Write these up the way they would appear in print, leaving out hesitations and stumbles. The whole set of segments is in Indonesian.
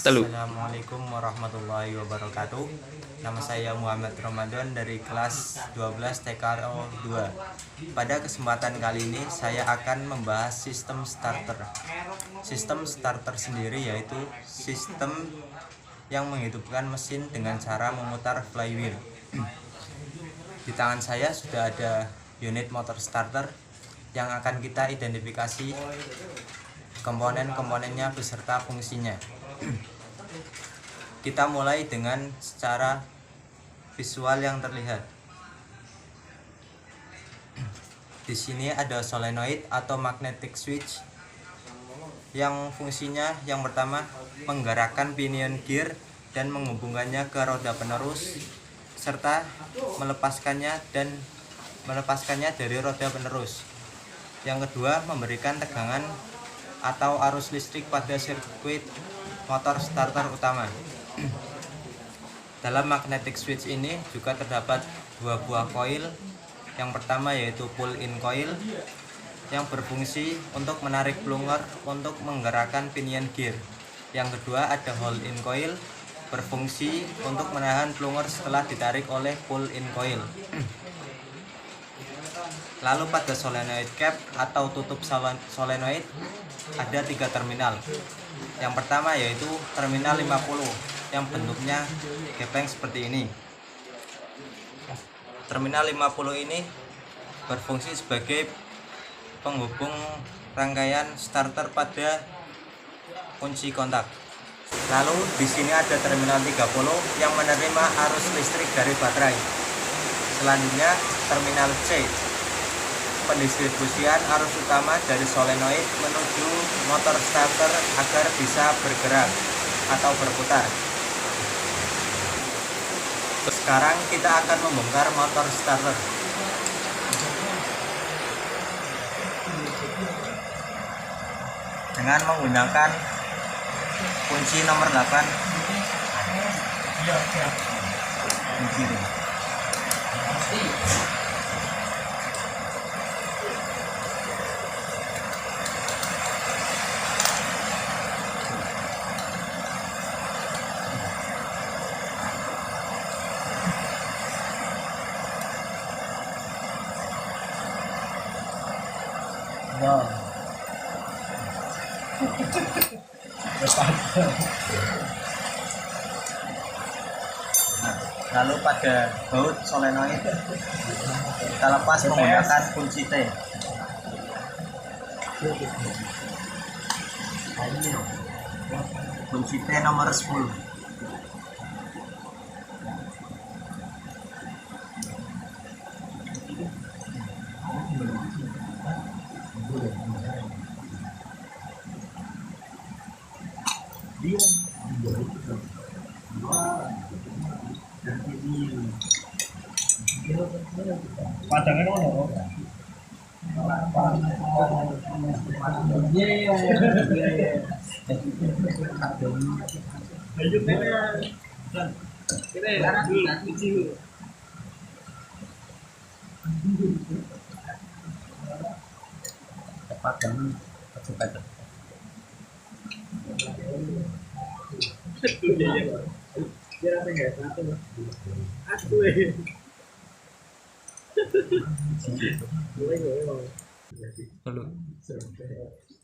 Telu. Assalamualaikum warahmatullahi wabarakatuh. Nama saya Muhammad Ramadan dari kelas 12 TKRO 2. Pada kesempatan kali ini saya akan membahas sistem starter. Sistem starter sendiri yaitu sistem yang menghidupkan mesin dengan cara memutar flywheel. Di tangan saya sudah ada unit motor starter yang akan kita identifikasi komponen-komponennya beserta fungsinya. Kita mulai dengan secara visual yang terlihat. Di sini ada solenoid atau magnetic switch yang fungsinya yang pertama menggerakkan pinion gear dan menghubungkannya ke roda penerus serta melepaskannya dari roda penerus. Yang kedua, memberikan tegangan atau arus listrik pada sirkuit motor starter utama. Dalam magnetic switch ini juga terdapat dua buah coil. Yang pertama yaitu pull-in coil yang berfungsi untuk menarik plunger untuk menggerakkan pinion gear. Yang kedua ada hold-in coil berfungsi untuk menahan plunger setelah ditarik oleh pull-in coil. Lalu pada solenoid cap atau tutup solenoid ada 3 terminal. Yang pertama yaitu terminal 50 yang bentuknya gepeng seperti ini. Terminal 50 ini berfungsi sebagai penghubung rangkaian starter pada kunci kontak. Lalu di sini ada terminal 30 yang menerima arus listrik dari baterai. Selanjutnya terminal C, pendistribusian arus utama dari solenoid menuju motor starter agar bisa bergerak atau berputar. Sekarang kita akan membongkar motor starter. Dengan menggunakan kunci nomor 8. Kunci ini. Lalu pada baut solenoid kita lepas menggunakan kunci T. Kunci T nomor 10. Padangan ono. Padangan cepet.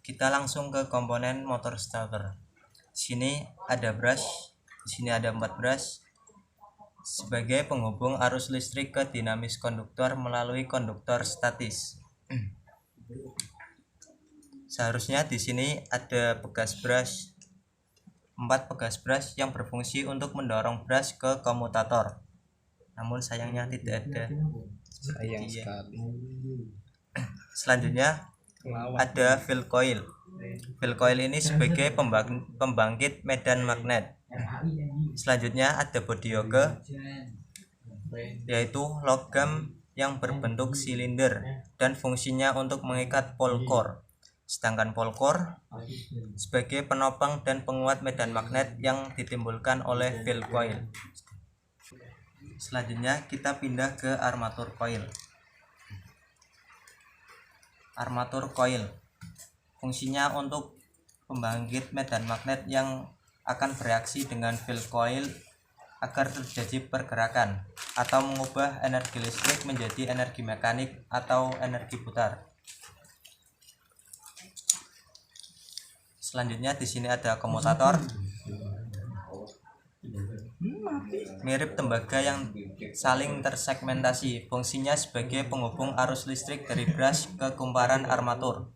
Kita langsung ke komponen motor starter. Di sini ada brush, di sini ada 4 brush sebagai penghubung arus listrik ke dinamis konduktor melalui konduktor statis. Seharusnya di sini ada bekas brush, 4 bekas brush yang berfungsi untuk mendorong brush ke komutator. Namun sayangnya tidak ada. Sayang sekali. Selanjutnya ada field coil. Field coil ini sebagai pembangkit medan magnet. Selanjutnya ada body yoke, yaitu logam yang berbentuk silinder dan fungsinya untuk mengikat pole core. Sedangkan pole core sebagai penopang dan penguat medan magnet yang ditimbulkan oleh field coil. Selanjutnya kita pindah ke armatur coil. Armatur coil fungsinya untuk pembangkit medan magnet yang akan bereaksi dengan field coil agar terjadi pergerakan atau mengubah energi listrik menjadi energi mekanik atau energi putar. Selanjutnya di sini ada komutator. Mirip tembaga yang saling tersegmentasi, fungsinya sebagai penghubung arus listrik dari brush ke kumparan armatur.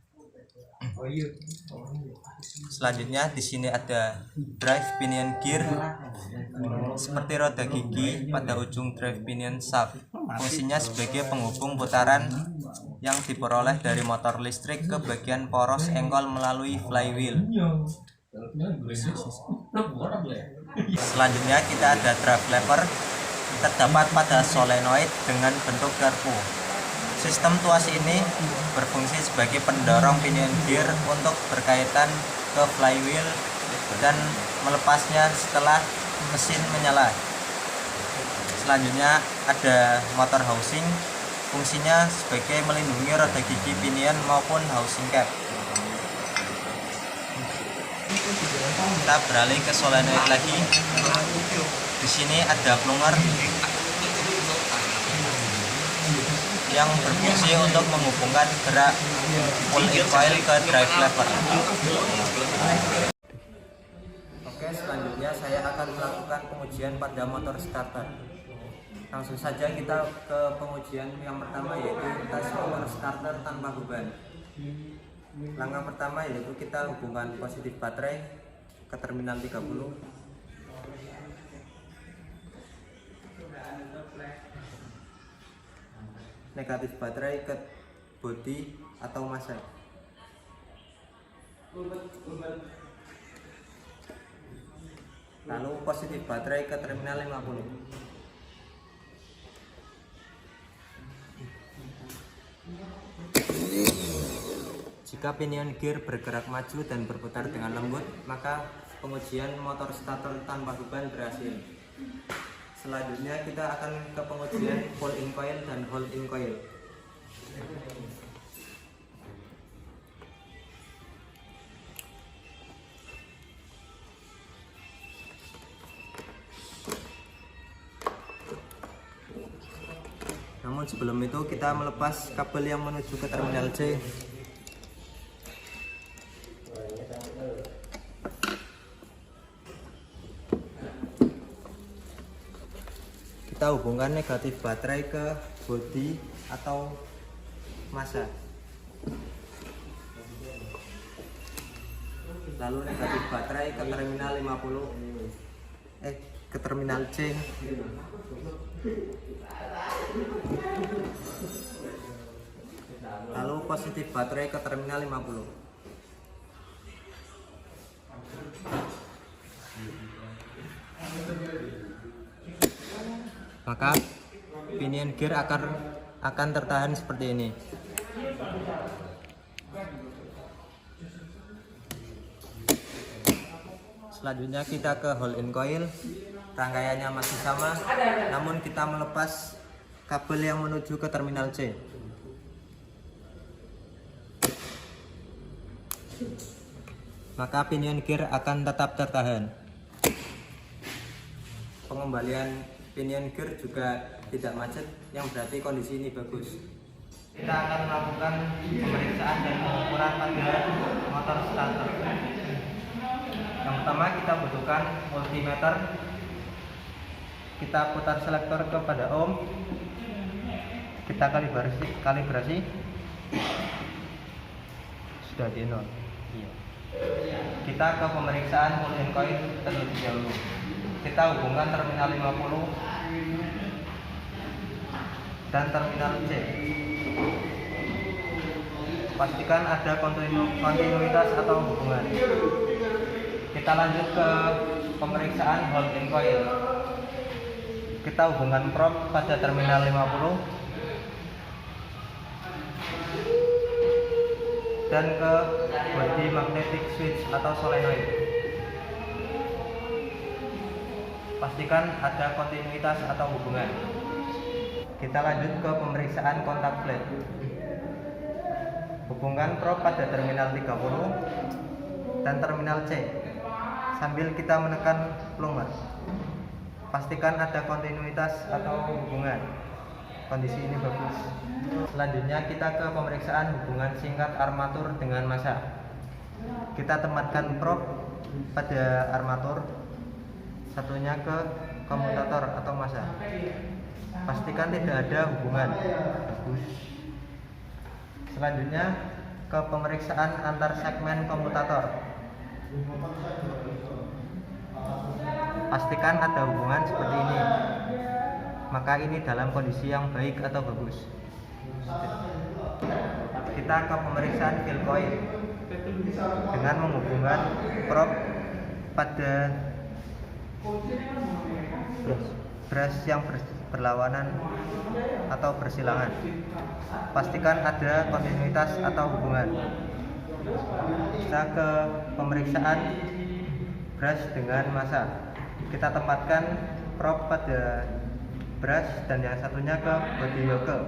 Selanjutnya di sini ada drive pinion gear seperti roda gigi pada ujung drive pinion shaft. Fungsinya sebagai penghubung putaran yang diperoleh dari motor listrik ke bagian poros engkol melalui flywheel. Selanjutnya kita ada drive lever, terdapat pada solenoid dengan bentuk garpu. Sistem tuas ini berfungsi sebagai pendorong pinion gear untuk berkaitan ke flywheel dan melepasnya setelah mesin menyala. Selanjutnya ada motor housing, fungsinya sebagai melindungi roda gigi pinion maupun housing cap. Kita beralih ke solenoid lagi. Di sini ada plunger yang berfungsi untuk menghubungkan gerak pull-in coil ke drive lever. Oke, selanjutnya saya akan melakukan pengujian pada motor starter. Langsung saja kita ke pengujian yang pertama, yaitu tes motor starter tanpa beban. Langkah pertama yaitu kita hubungkan positif baterai ke terminal 30. Negatif baterai ke bodi atau massa. Lalu positif baterai ke terminal 50. Jika pinion gear bergerak maju dan berputar dengan lembut, maka pengujian motor starter tanpa beban berhasil. Selanjutnya kita akan ke pengujian pull-in coil dan hold-in coil. Namun sebelum itu kita melepas kabel yang menuju ke terminal C. Kita hubungkan negatif baterai ke bodi atau massa. Lalu negatif baterai ke terminal 50 ke terminal C. Lalu positif baterai ke terminal 50. Maka pinion gear akan tertahan seperti ini. Selanjutnya kita ke hold-in coil. Rangkaiannya masih sama, namun kita melepas kabel yang menuju ke terminal C. Maka pinion gear akan tetap tertahan. Pengembalian pinion gear juga tidak macet, yang berarti kondisi ini bagus. Kita akan melakukan pemeriksaan dan pengukuran pada motor starter. Yang pertama kita butuhkan multimeter. Kita putar selektor kepada ohm. Kita kalibrasi. Sudah di nol. Iya. Kita ke pemeriksaan pull-in coil terlebih dahulu. Kita hubungkan terminal 50 dan terminal C. Pastikan ada kontinuitas atau hubungan. Kita lanjut ke pemeriksaan hold-in coil. Kita hubungkan probe pada terminal 50 dan ke body magnetic switch atau solenoid. Pastikan ada kontinuitas atau hubungan. Kita lanjut ke pemeriksaan kontak flat. Hubungkan probe pada terminal 30 dan terminal C. sambil kita menekan plunger. Pastikan ada kontinuitas atau hubungan. Kondisi ini bagus. Selanjutnya kita ke pemeriksaan hubungan singkat armatur dengan massa. Kita tempatkan probe pada armatur, satunya ke komutator atau massa. Pastikan tidak ada hubungan. Bagus. Selanjutnya ke pemeriksaan antar segmen komutator. Pastikan ada hubungan seperti ini. Maka ini dalam kondisi yang baik atau bagus. Kita ke pemeriksaan fill coil dengan menghubungkan probe pada brush yang berlawanan atau bersilangan. Pastikan ada kontinuitas atau hubungan. Kita ke pemeriksaan brush dengan massa. Kita tempatkan probe pada brush dan yang satunya ke body yoke.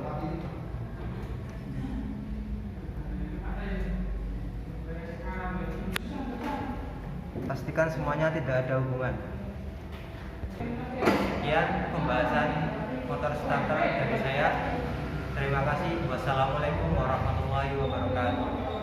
Pastikan semuanya tidak ada hubungan. Sekian pembahasan motor starter dari saya. Terima kasih. Wassalamualaikum warahmatullahi wabarakatuh.